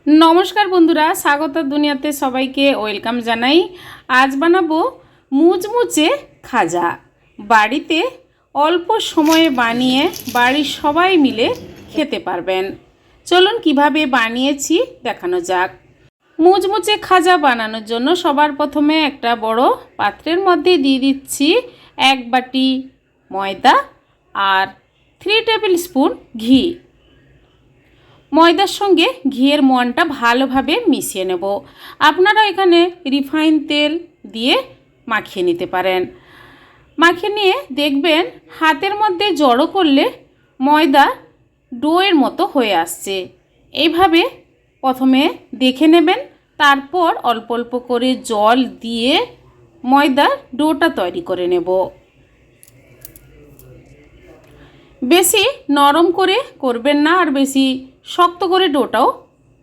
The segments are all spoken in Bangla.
नमस्कार बंधुरा स्वागत दुनियाते सबाइके वेलकाम जानाई। आज बानाबो मुचमुचे खाजा। बाड़ीते अल्प समय बानिये बाड़ीर सबाई मिले खेते पारबेन। चलुन किभाबे बानिয়েছি देखानो जाक। मुचमुचे खाजा बानानोर जोन्नो सबार प्रथमे एकटा बड़ो पात्रेर मध्य दिए दिচ্ছি 1 बाटी मयदा और 3 टेबिल स्पून घी। मयदार संगे घिएर मनटा भालोभाबे मिशिए नेब। आपनारा एखाने रिफाइन तेल दिए माखिए निते पारेन। माखिए निये देखबेन हाथेर मध्य जड़ो करले मयदा डोएर मतो हये आसछे। एइभाबे प्रथमे देखे नेबेन, तारपर अल्प अल्प करे जल दिए मयदार डोटा तैरी करे नेब। बेशी नरम करे करबेन ना और बेशी शक्त करे डोटाओ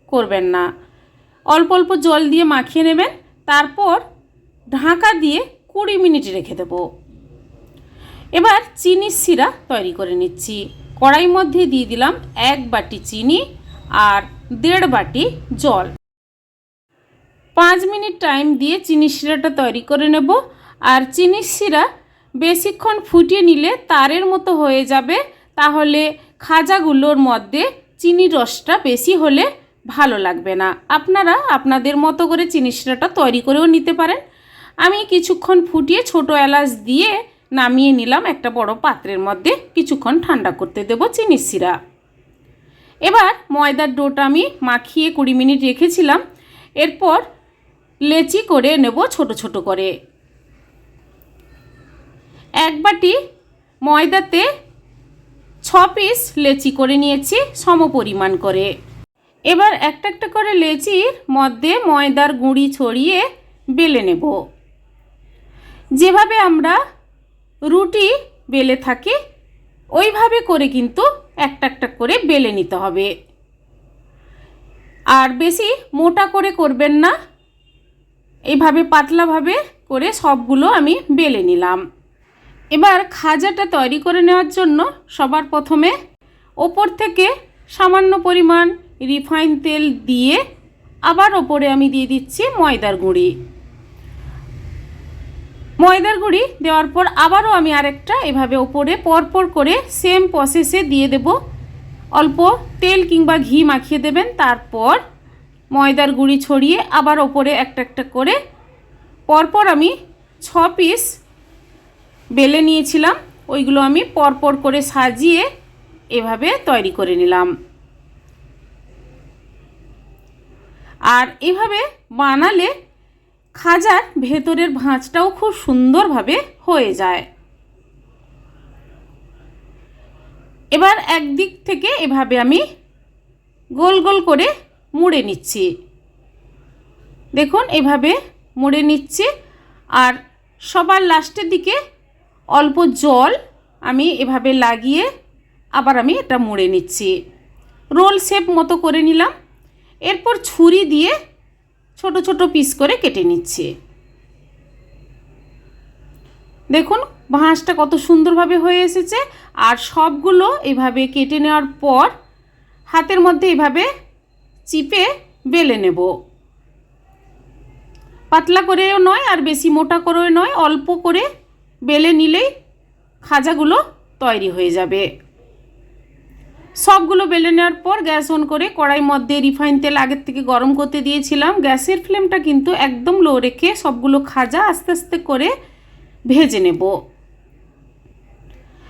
करबेन ना। अल्प अल्प जल दिए माखिए नेबेन, तारपर ढाका दिए 20 मिनट रेखे देब। एबार चीनी शिरा तैरी करे निচ্ছি। कड़ाई मध्य दिए दिलाम 1 बाटी चीनी और 1.5 बाटी जल। 5 मिनट टाइम दिए चीनी शिराटा तैरी करे नेब। और चीनी शिरा बेशिक्षण फुटिए निले तारेर मतो हये जाबे, ताहले खाजागुलोर मध्य चीनी रसटा बेशी होले भालो लागबे ना। आपनारा आपनादेर मतो करे चीनी शिराटा तैरी करेओ निते पारेन। आमी किछुक्षण फुटिए छोटो एलाच दिए नामिए निलाम एकटा बड़ो पात्रेर मध्य। किछुक्षण ठंडा करते देब चीनी शिरा। एबार मयदार डोटा आमी माखिए 20 मिनट रेखेछिलाम। एरपर लेचि करे नेब छोटो छोटो करे। 1 बाटी मयदाते 6 पिस लेचि करे निয়েছি सम परिमाण करे। एबार एकटा एकटा करे लेचिर मध्य मयदार गुঁড়ি छड़िए बेले नेब। जेभाবে আমরা রুটি বেলে থাকি ওইভাবে করে কিন্তু একটা একটা করে বেলে নিতে হবে। আর বেশি মোটা করে করবেন না, এইভাবে পাতলাভাবে করে সবগুলো আমি বেলে নিলাম। এবার খাজাটা তৈরি করে নেওয়ার জন্য সবার প্রথমে ওপর থেকে সামান্য পরিমাণ রিফাইন তেল দিয়ে আবার ওপরে আমি দিয়ে দিচ্ছি ময়দার গুঁড়ি। ময়দার গুঁড়ি দেওয়ার পর আবারও আমি আরেকটা এভাবে ওপরে পরপর করে সেম প্রসেসে দিয়ে দেব। অল্প তেল কিংবা ঘি মাখিয়ে দেবেন। তারপর ময়দার গুঁড়ি ছড়িয়ে আবার ওপরে একটা একটা করে পরপর আমি 6 পিস বেলে নিয়েছিলাম, ওইগুলো আমি পরপর করে সাজিয়ে এভাবে তৈরি করে নিলাম। আর এভাবে বানালে খাজার ভেতরের ভাঁজটাও খুব সুন্দরভাবে হয়ে যায়। এবার একদিক থেকে এভাবে আমি গোল গোল করে মুড়ে নিচ্ছি। দেখুন এভাবে মুড়ে নিচ্ছি। আর সবার লাস্টের দিকে অল্প জল আমি এভাবে লাগিয়ে আবার আমি এটা মুড়ে নিচ্ছি। রোল শেপ মতো করে নিলাম। এরপর ছুরি দিয়ে ছোট ছোট পিস করে কেটে নিচ্ছি। দেখুন ভাঁজটা কত সুন্দরভাবে হয়ে এসেছে। আর সবগুলো এভাবে কেটে নেওয়ার পর হাতের মধ্যে এভাবে চিপে বেলে নেব। পাতলা করেও নয় আর বেশি মোটা করেও নয়, অল্প করে বেলে নিলেই খাজাগুলো তৈরি হয়ে যাবে। সবগুলো বেলে নেওয়ার পর গ্যাস অন করে কড়াই মধ্যে রিফাইন তেল আগের থেকে গরম করতে দিয়েছিলাম। গ্যাসের ফ্লেমটা কিন্তু একদম লো রেখে সবগুলো খাজা আস্তে আস্তে করে ভেজে নেব।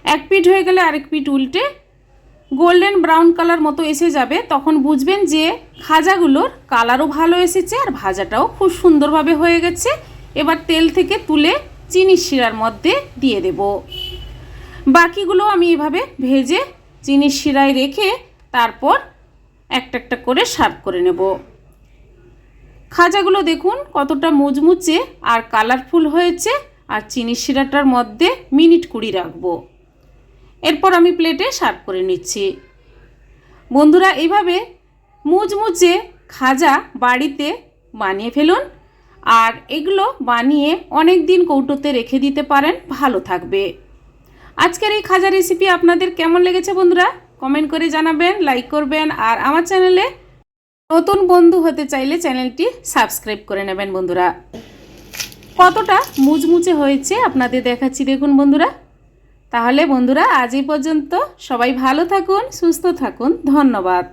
এক পিঠ হয়ে গেলে আরেক পিঠ উল্টে গোল্ডেন ব্রাউন কালার মতো এসে যাবে, তখন বুঝবেন যে খাজাগুলোর কালারও ভালো এসেছে আর ভাজাটাও খুব সুন্দরভাবে হয়ে গেছে। এবার তেল থেকে তুলে চিনি শিরার মধ্যে দিয়ে দেব। বাকিগুলো আমি এভাবে ভেজে চিনি শিরায় রেখে তারপর একটা একটা করে সার্ভ করে নেব। খাজাগুলো দেখুন কতটা মুচমুচে আর কালারফুল হয়েছে। আর চিনি শিরাটার মধ্যে মিনিট 20 রাখবো। এরপর আমি প্লেটে সার্ভ করে নিচ্ছি। বন্ধুরা এইভাবে মুচমুচে খাজা বাড়িতে বানিয়ে ফেলুন। আর এগুলো বানিয়ে অনেক দিন কৌটোতে রেখে দিতে পারেন, ভালো থাকবে। আজকের এই খাজা রেসিপি আপনাদের কেমন লেগেছে বন্ধুরা কমেন্ট করে জানাবেন, লাইক করবেন। আর আমার চ্যানেলে নতুন বন্ধু হতে চাইলে চ্যানেলটি সাবস্ক্রাইব করে নেবেন বন্ধুরা। কতটা মুচমুচে হয়েছে আপনাদের দেখাচ্ছি, দেখুন বন্ধুরা। তাহলে বন্ধুরা আজ এই পর্যন্ত, সবাই ভালো থাকুন, সুস্থ থাকুন, ধন্যবাদ।